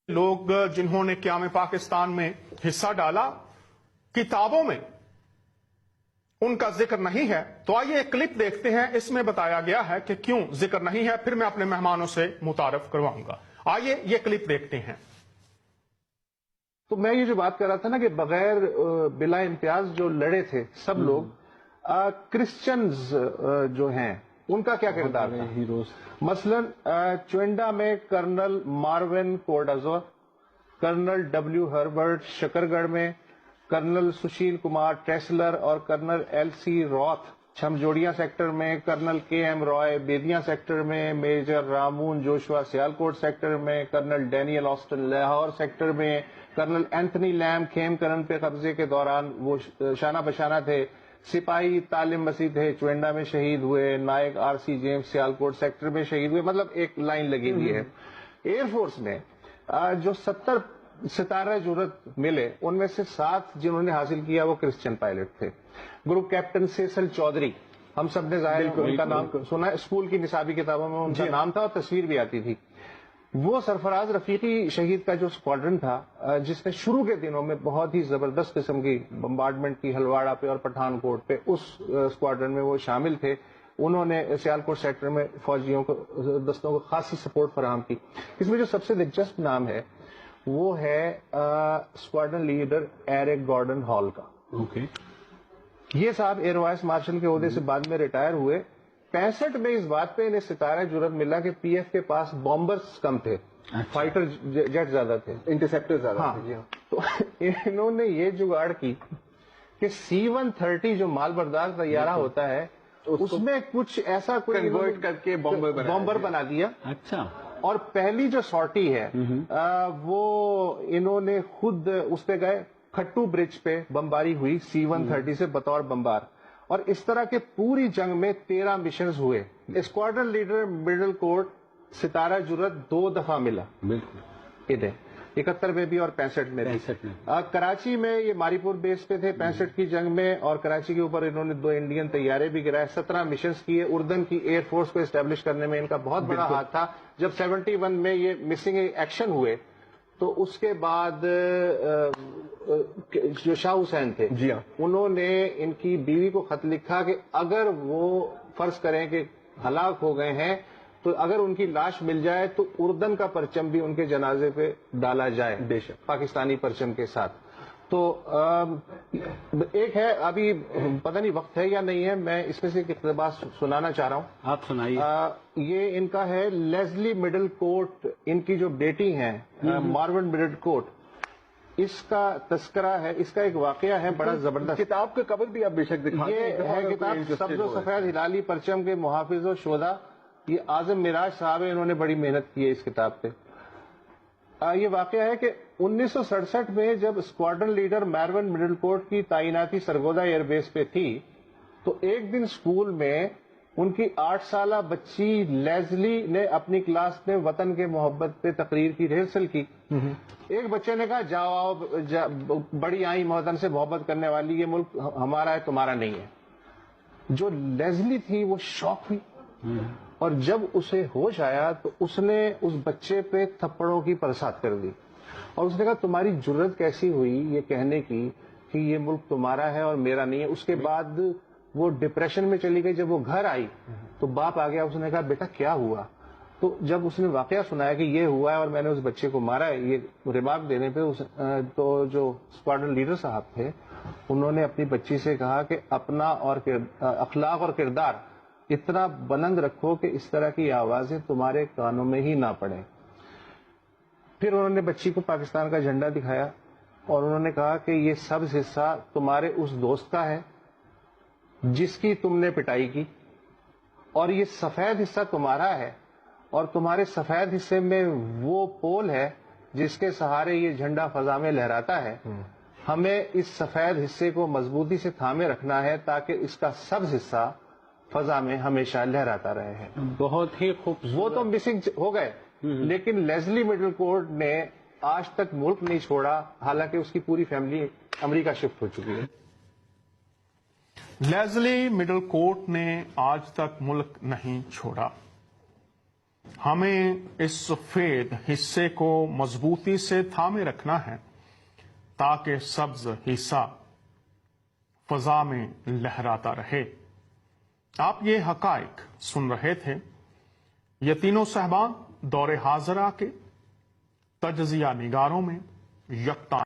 لوگ جنہوں نے قیام پاکستان میں حصہ ڈالا کتابوں میں ان کا ذکر نہیں ہے، تو آئیے ایک کلپ دیکھتے ہیں، اس میں بتایا گیا ہے کہ کیوں ذکر نہیں ہے، پھر میں اپنے مہمانوں سے متعارف کرواؤں گا۔ آئیے یہ کلپ دیکھتے ہیں۔ تو میں یہ جو بات کر رہا تھا نا کہ بغیر بلا امتیاز جو لڑے تھے سب لوگ، کرسچنز جو ہیں ان کا کیا کردار تھا؟ مثلا چوئنڈا میں کرنل ماروین کوڈازور، colonel W Herbert Shakargarh میں، کرنل سشیل کمار ٹریسلر اور colonel L C Roth Chhamb Jaurian sector میں، colonel K M Rai Bedian sector میں، major Ramon Joshua Sialkot sector میں، colonel Daniel Austin Lahore sector میں، کرنل اینتھنی لیم کھیم کرن پہ قبضے کے دوران وہ شانہ بشانہ تھے، سپاہی طالب مسیح تھے چوئنڈا میں شہید ہوئے، Naik R C James Sialkot sector میں شہید ہوئے، مطلب ایک لائن لگی ہوئی ہے۔ ایئر فورس میں جو 70 ستارہ جرت ملے ان میں سے 7 جنہوں نے حاصل کیا وہ کرسچن پائلٹ تھے۔ گروپ کیپٹن سیسل چودھری، ہم سب نے ظاہر ان کا نام سنا ہے، اسکول کی نصابی کتابوں میں ان کا نام تھا اور تصویر بھی آتی تھی۔ وہ سرفراز رفیقی شہید کا جو اسکواڈرن تھا جس نے شروع کے دنوں میں بہت ہی زبردست قسم کی بمبارڈمنٹ کی ہلواڑہ پہ اور پٹھان کوٹ پہ، اس اسکواڈرن میں وہ شامل تھے۔ انہوں نے سیالکوٹ سیکٹر میں فوجیوں کو دستوں کو خاصی سپورٹ فراہم کی۔ اس میں جو سب سے دلچسپ نام ہے وہ ہے squadron leader Eric Gordon Hall کا۔ یہ صاحب ایئر وائس مارشل کے عہدے سے بعد میں ریٹائر ہوئے۔ 65 میں اس بات پہ انہیں ستارہ جرت ملا کہ پی ایف کے پاس بامبرز کم تھے، فائٹر جیٹ زیادہ تھے، انٹرسیپٹر زیادہ تھے۔ تو انہوں نے یہ جگاڑ کی کہ C-130 جو مال بردار طیارہ ہوتا ہے اس میں کچھ ایسا کوئی کنورٹ کر کے بامبر بنا دیا۔ اچھا۔ اور پہلی جو سارٹی ہے وہ انہوں نے خود اس پہ گئے، کھٹو برج پہ بمباری ہوئی C-130 سے بطور بمبار، اور اس طرح کے پوری جنگ میں 13 مشنز ہوئے۔ اسکواڈرن لیڈر مڈل کورٹ ستارہ جرت 2 دفعہ ملا، بالکل ادھر 71 میں بھی اور 65 میں بھی۔ کراچی میں یہ ماری پور بیس پہ تھے 65 کی جنگ میں، اور کراچی کے اوپر انہوں نے 2 انڈین طیارے بھی گرائے، 17 مشنز کیے۔ اردن کی ایئر فورس کو اسٹیبلش کرنے میں ان کا بہت بڑا ہاتھ تھا۔ جب 71 میں یہ مسنگ ایکشن ہوئے تو اس کے بعد جو شاہ حسین تھے انہوں نے ان کی بیوی کو خط لکھا کہ اگر وہ فرض کریں کہ ہلاک ہو گئے ہیں تو اگر ان کی لاش مل جائے تو اردن کا پرچم بھی ان کے جنازے پہ ڈالا جائے، بے شک پاکستانی پرچم کے ساتھ۔ تو ایک ہے، ابھی پتہ نہیں وقت ہے یا نہیں ہے، میں اس میں سے ایک اقتباس سنانا چاہ رہا ہوں۔ آپ سنائیے۔ یہ ان کا ہے لیزلی مڈل کورٹ، ان کی جو بیٹی ہیں ماروین مڈل کورٹ، اس کا تذکرہ ہے، اس کا ایک واقعہ ہے بڑا زبردست۔ کتاب کا کور بھی آپ بے شک دکھائیں۔ یہ ہے کتاب سبز و سفید ہلالی پرچم کے محافظ و شہداء، یہ اعظم مراج صاحب ہیں، انہوں نے بڑی محنت کی ہے اس کتاب پہ۔ یہ واقعہ ہے کہ 1967 میں جب اسکواڈرن لیڈر ماروین مڈل کورٹ کی تعیناتی سرگودا ایئر بیس پہ تھی تو ایک دن اسکول میں ان کی 8 سالہ بچی لیزلی نے اپنی کلاس میں وطن کے محبت پہ تقریر کی ریہرسل کی۔ ایک بچے نے کہا جاؤ آؤ، بڑی آئی وطن سے محبت کرنے والی، یہ ملک ہمارا ہے تمہارا نہیں ہے۔ جو لیزلی تھی وہ شاک ہوئی، اور جب اسے ہوش آیا تو اس نے اس بچے پہ تھپڑوں کی برسات کر دی، اور اس نے کہا تمہاری جرت کیسی ہوئی یہ کہنے کی کہ یہ ملک تمہارا ہے اور میرا نہیں ہے۔ اس کے بعد وہ ڈپریشن میں چلی گئی۔ جب وہ گھر آئی تو باپ آ گیا، اس نے کہا بیٹا کیا ہوا؟ تو جب اس نے واقعہ سنایا کہ یہ ہوا ہے اور میں نے اس بچے کو مارا ہے، یہ ریمارک دینے پہ تو جو اسکواڈرن لیڈر صاحب تھے انہوں نے اپنی بچی سے کہا کہ اپنا اور اخلاق اور کردار اتنا بلند رکھو کہ اس طرح کی آوازیں تمہارے کانوں میں ہی نہ پڑیں۔ پھر انہوں نے بچی کو پاکستان کا جھنڈا دکھایا اور انہوں نے کہا کہ یہ سبز حصہ تمہارے اس دوست کا ہے جس کی تم نے پٹائی کی، اور یہ سفید حصہ تمہارا ہے، اور تمہارے سفید حصے میں وہ پول ہے جس کے سہارے یہ جھنڈا فضا میں لہراتا ہے۔ ہمیں اس سفید حصے کو مضبوطی سے تھامے رکھنا ہے تاکہ اس کا سبز حصہ فضا میں ہمیشہ لہراتا رہے ہیں۔ بہت ہی خوبصورت۔ وہ تو مسنگ ہو گئے لیکن لیزلی مڈل کورٹ نے آج تک ملک نہیں چھوڑا، حالانکہ اس کی پوری فیملی امریکہ شفٹ ہو چکی ہے۔ لیزلی مڈل کورٹ نے آج تک ملک نہیں چھوڑا۔ ہمیں اس سفید حصے کو مضبوطی سے تھامے رکھنا ہے تاکہ سبز حصہ فضا میں لہراتا رہے۔ آپ یہ حقائق سن رہے تھے۔ یہ تینوں صاحبان دور حاضرہ کے تجزیہ نگاروں میں یکتا